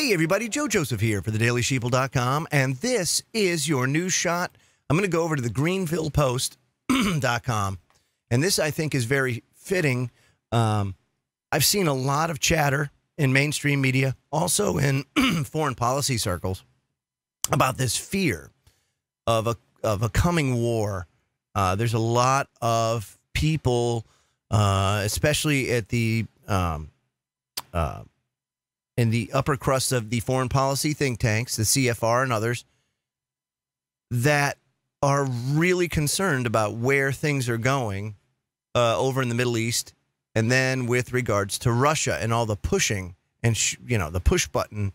Hey everybody, Joe Joseph here for thedailysheeple.com, and this is your news shot. I'm going to go over to the greenvillepost.com, and this I think is very fitting. I've seen a lot of chatter in mainstream media, also in foreign policy circles, about this fear of a coming war. There's a lot of people, especially at the in the upper crust of the foreign policy think tanks, the CFR and others, that are really concerned about where things are going over in the Middle East, and then with regards to Russia and all the pushing and the push button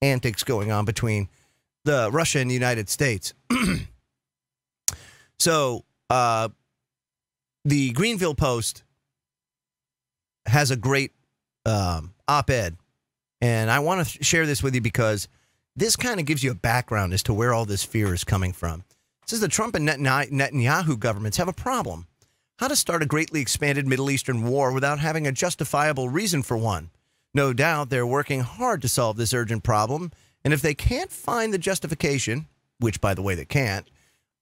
antics going on between the Russia and the United States. So the Greenville Post has a great op-ed. And I want to share this with you because this kind of gives you a background as to where all this fear is coming from. It says the Trump and Netanyahu governments have a problem. How to start a greatly expanded Middle Eastern war without having a justifiable reason for one. No doubt they're working hard to solve this urgent problem. And if they can't find the justification, which, by the way, they can't,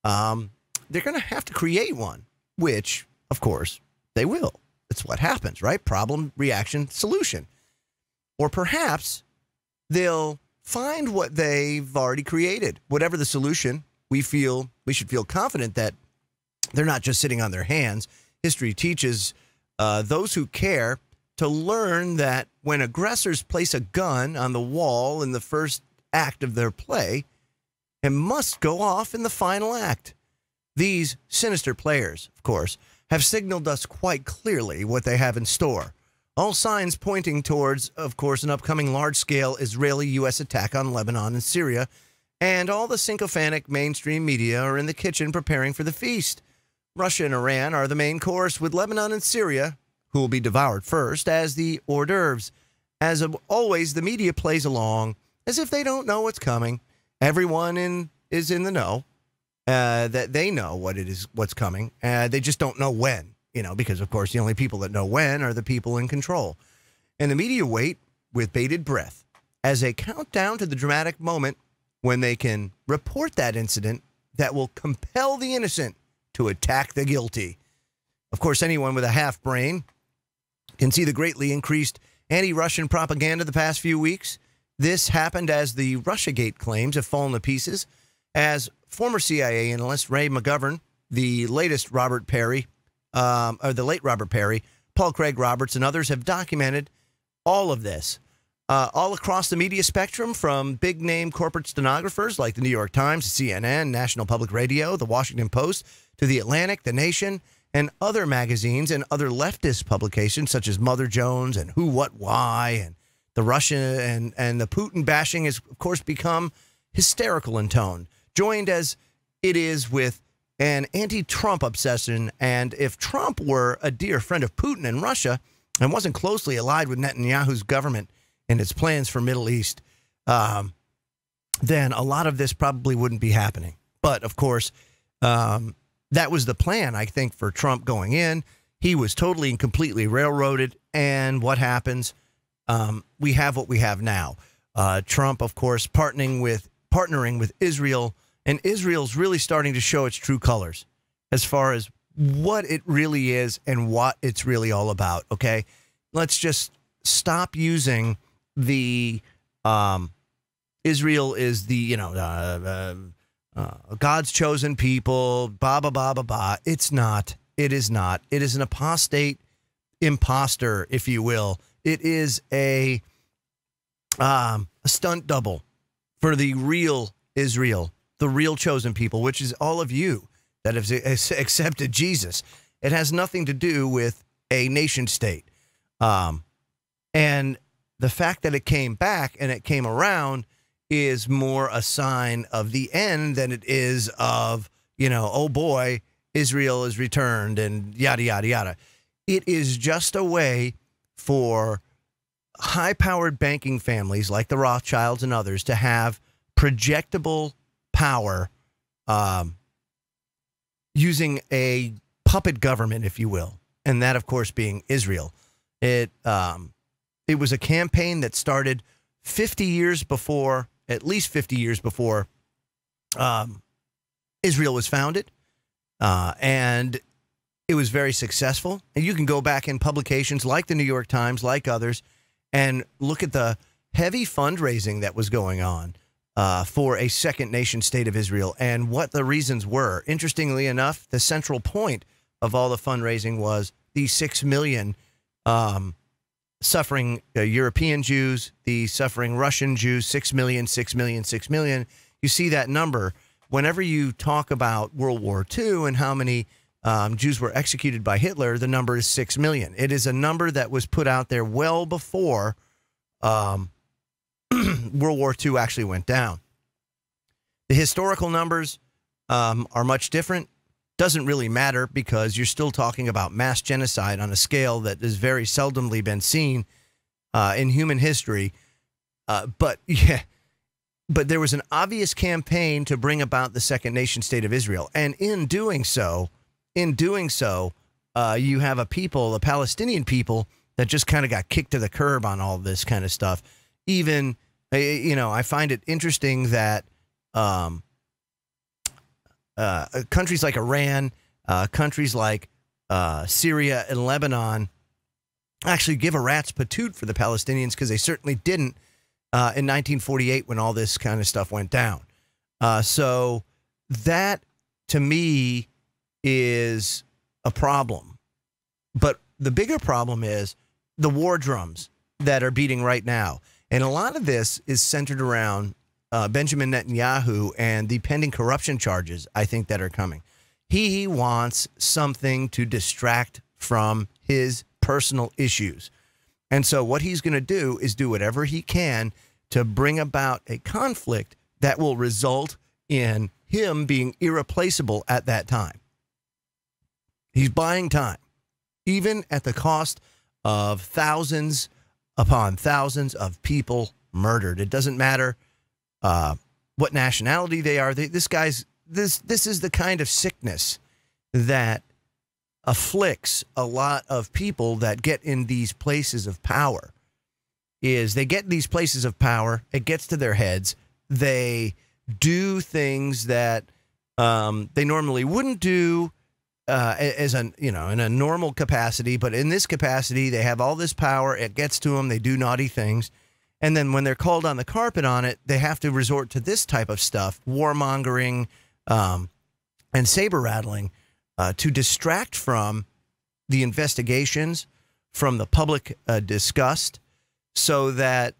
they're going to have to create one, which, of course, they will. It's what happens, right? Problem, reaction, solution. Or perhaps they'll find what they've already created. Whatever the solution, we should feel confident that they're not just sitting on their hands. History teaches those who care to learn that when aggressors place a gun on the wall in the first act of their play, it must go off in the final act. These sinister players, of course, have signaled us quite clearly what they have in store. All signs pointing towards, of course, an upcoming large-scale Israeli-U.S. attack on Lebanon and Syria, and all the sycophantic mainstream media are in the kitchen preparing for the feast. Russia and Iran are the main course, with Lebanon and Syria, who will be devoured first, as the hors d'oeuvres. As always, the media plays along as if they don't know what's coming. Everyone is in the know, that they know what's coming. They just don't know when. Because, of course, the only people that know when are the people in control. And the media wait with bated breath as they count down to the dramatic moment when they can report that incident that will compel the innocent to attack the guilty. Of course, anyone with a half brain can see the greatly increased anti-Russian propaganda the past few weeks. This happened as the Russiagate claims have fallen to pieces, as former CIA analyst Ray McGovern, the late Robert Perry, Paul Craig Roberts, and others have documented all of this. All across the media spectrum, from big-name corporate stenographers like the New York Times, CNN, National Public Radio, the Washington Post, to the Atlantic, the Nation, and other magazines and other leftist publications such as Mother Jones and Who, What, Why, and the Russia and the Putin bashing has, of course, become hysterical in tone, joined as it is with an anti-Trump obsession. And if Trump were a dear friend of Putin and Russia and wasn't closely allied with Netanyahu's government and its plans for Middle East, then a lot of this probably wouldn't be happening. But, of course, that was the plan, I think, for Trump going in. He was totally and completely railroaded. And what happens? We have what we have now. Trump, of course, partnering with Israel. And Israel's really starting to show its true colors as far as what it really is and what it's really all about, okay? Let's just stop using the Israel is the, God's chosen people, blah, blah, blah, blah, blah. It's not. It is not. It is an apostate imposter, if you will. It is a stunt double for the real Israel, the real chosen people, which is all of you that have accepted Jesus. It has nothing to do with a nation state. And the fact that it came back and it came around is more a sign of the end than it is of, oh boy, Israel is returned and yada, yada, yada. It is just a way for high-powered banking families like the Rothschilds and others to have projectable power using a puppet government, if you will, and that, of course, being Israel. It was a campaign that started 50 years before, at least 50 years before Israel was founded. And it was very successful. And you can go back in publications like the New York Times, like others, and look at the heavy fundraising that was going on for a second nation state of Israel and what the reasons were. Interestingly enough, the central point of all the fundraising was the 6 million suffering European Jews, the suffering Russian Jews, 6 million, 6 million, 6 million. You see that number whenever you talk about World War II and how many Jews were executed by Hitler. The number is 6 million. It is a number that was put out there well before World War II actually went down. The historical numbers are much different. Doesn't really matter because you're still talking about mass genocide on a scale that has very seldomly been seen in human history. But there was an obvious campaign to bring about the second nation state of Israel. And in doing so, you have a people, the Palestinian people, that just kind of got kicked to the curb on all this kind of stuff. Even, I find it interesting that countries like Iran, countries like Syria and Lebanon actually give a rat's patoot for the Palestinians because they certainly didn't in 1948 when all this kind of stuff went down. So that, to me, is a problem. But the bigger problem is the war drums that are beating right now. And a lot of this is centered around Benjamin Netanyahu and the pending corruption charges, I think, that are coming. He wants something to distract from his personal issues. And so what he's going to do is do whatever he can to bring about a conflict that will result in him being irreplaceable at that time. He's buying time, even at the cost of thousands upon thousands of people murdered. It doesn't matter what nationality they are. This is the kind of sickness that afflicts a lot of people that get in these places of power. Is they get in these places of power, it gets to their heads, they do things that they normally wouldn't do as in a normal capacity, but in this capacity they have all this power, it gets to them, they do naughty things. And then when they're called on the carpet on it, they have to resort to this type of stuff, warmongering and saber-rattling to distract from the investigations, from the public disgust, so that,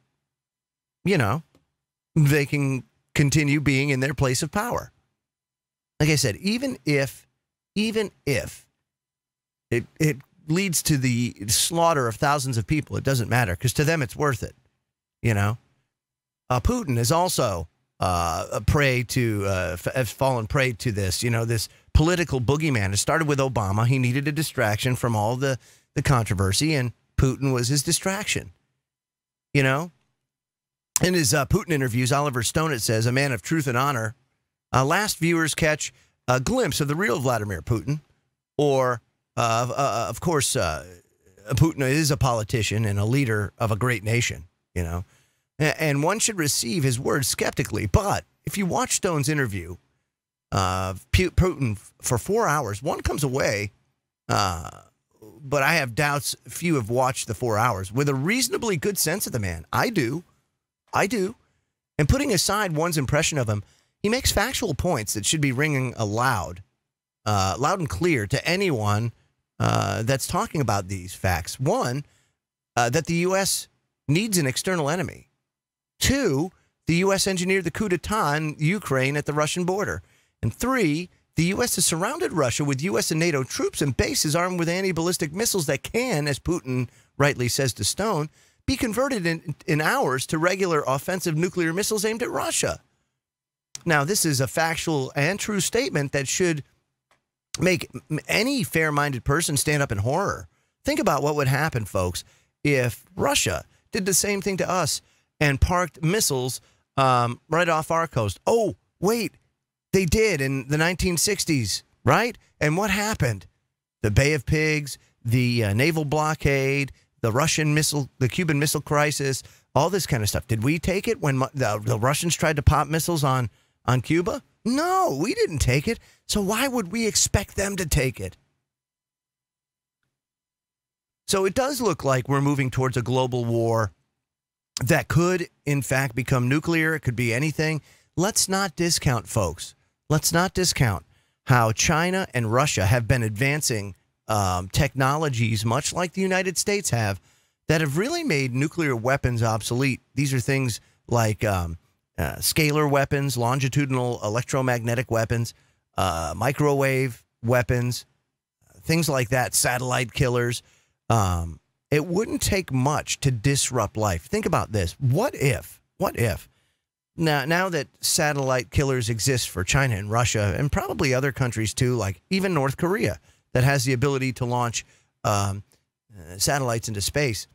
they can continue being in their place of power. Like I said, even if it leads to the slaughter of thousands of people, it doesn't matter because to them it's worth it. Putin is also has fallen prey to this, this political boogeyman. It started with Obama. He needed a distraction from all the controversy, and Putin was his distraction. In his Putin interviews, Oliver Stone, it says, a man of truth and honor, last viewers catch a glimpse of the real Vladimir Putin, or, of course, Putin is a politician and a leader of a great nation, and one should receive his words skeptically. But if you watch Stone's interview of Putin for 4 hours, one comes away, but I have doubts few have watched the 4 hours, with a reasonably good sense of the man. I do. And putting aside one's impression of him, he makes factual points that should be ringing loud and clear to anyone that's talking about these facts. One, that the U.S. needs an external enemy. Two, the U.S. engineered the coup d'etat in Ukraine at the Russian border. And three, the U.S. has surrounded Russia with U.S. and NATO troops and bases armed with anti-ballistic missiles that can, as Putin rightly says to Stone, be converted in hours to regular offensive nuclear missiles aimed at Russia. Now, this is a factual and true statement that should make any fair-minded person stand up in horror. Think about what would happen, folks, if Russia did the same thing to us and parked missiles right off our coast. Oh, wait, they did in the 1960s, right? And what happened? The Bay of Pigs, the naval blockade, the Cuban Missile Crisis, all this kind of stuff. Did we take it when the Russians tried to pop missiles on Cuba? No, we didn't take it. So why would we expect them to take it? So it does look like we're moving towards a global war that could, in fact, become nuclear. It could be anything. Let's not discount, folks. Let's not discount how China and Russia have been advancing technologies, much like the United States have, that have really made nuclear weapons obsolete. These are things like scalar weapons, longitudinal electromagnetic weapons, microwave weapons, things like that, satellite killers. It wouldn't take much to disrupt life. Think about this. What if now that satellite killers exist for China and Russia and probably other countries too, like even North Korea, that has the ability to launch satellites into space.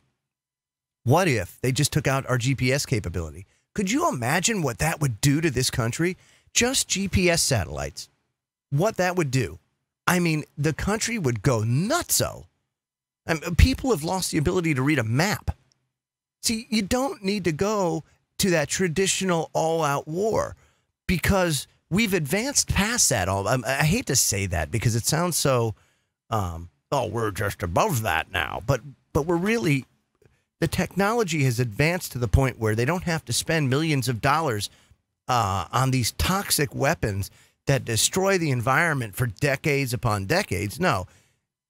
What if they just took out our GPS capability? Could you imagine what that would do to this country? Just GPS satellites. What that would do. I mean, the country would go nutso. People have lost the ability to read a map. See, you don't need to go to that traditional all-out war because we've advanced past that. I hate to say that because it sounds so, we're just above that now. But we're really, the technology has advanced to the point where they don't have to spend millions of dollars on these toxic weapons that destroy the environment for decades upon decades. No,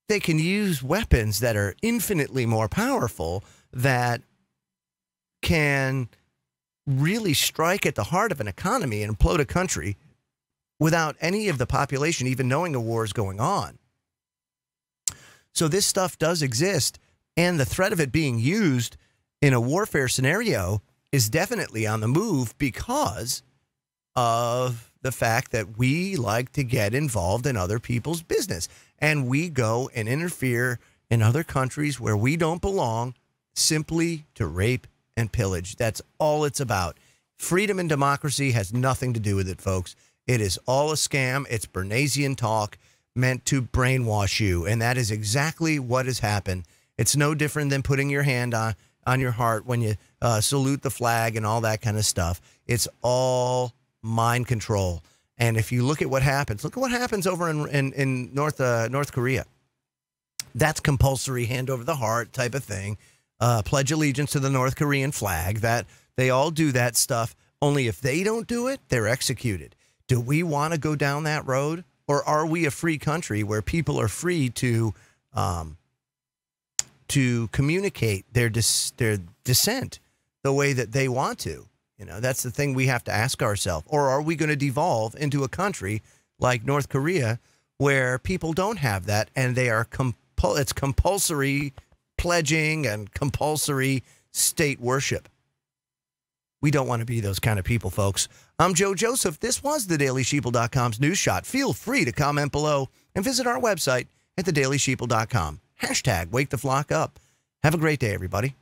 they can use weapons that are infinitely more powerful that can really strike at the heart of an economy and implode a country without any of the population even knowing a war is going on. So this stuff does exist, and the threat of it being used in a warfare scenario is definitely on the move because of the fact that we like to get involved in other people's business. And we go and interfere in other countries where we don't belong simply to rape and pillage. That's all it's about. Freedom and democracy has nothing to do with it, folks. It is all a scam. It's Bernaysian talk meant to brainwash you. And that is exactly what has happened. It's no different than putting your hand on your heart when you salute the flag and all that kind of stuff. It's all mind control. And if you look at what happens over in North Korea. That's compulsory hand over the heart type of thing. Pledge allegiance to the North Korean flag. That they all do that stuff. Only if they don't do it, they're executed. Do we want to go down that road? Or are we a free country where people are free to communicate their dissent the way that they want to? You know, that's the thing we have to ask ourselves. Or are we going to devolve into a country like North Korea where people don't have that and they are it's compulsory pledging and compulsory state worship? We don't want to be those kind of people, folks. I'm Joe Joseph. This was thedailysheeple.com's News Shot. Feel free to comment below and visit our website at thedailysheeple.com. # Wake the Flock Up. Have a great day, everybody.